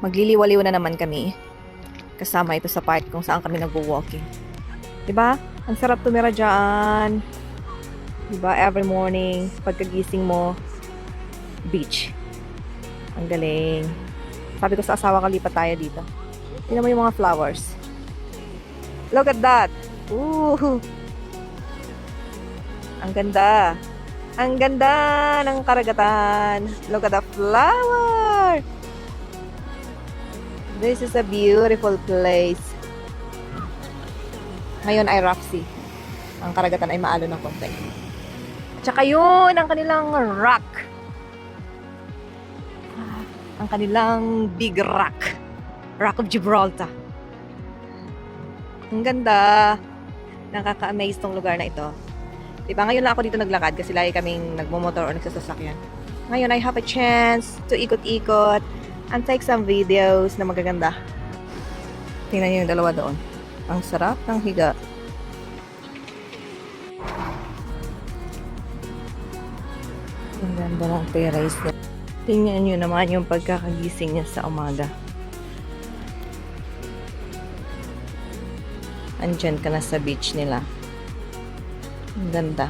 Magliliwaliw na naman kami. Kasama ito sa part kung saan kami nagwo-walking. Diba? Ang sarap tumira dyan. Diba? Every morning, pagkagising mo, beach. Ang galing. Sabi ko sa asawa ko, lipat tayo dito. Tingnan mo yung mga flowers. Look at that. Ooh. Ang ganda. Ang ganda ng karagatan. Look at the flower. This is a beautiful place. Ngayon ay rough sea. Ang karagatan ay maalo ng konti. At saka yun, ang kanilang rock. Ang kanilang big rock. Rock of Gibraltar. Ang ganda. Nakaka-amaze tong lugar na ito. Diba, ngayon lang ako dito naglakad kasi lagi kaming nagmumotor o nagsasasakyan. Ngayon, I have a chance to ikot-ikot and take some videos na magaganda. Tingnan niyo yung dalawa doon. Ang sarap ng higa. Ang ganda ng terrace niya. Tingnan niyo naman yung pagkakagising niya sa umaga. Andyan ka na sa beach nila. Ang ganda.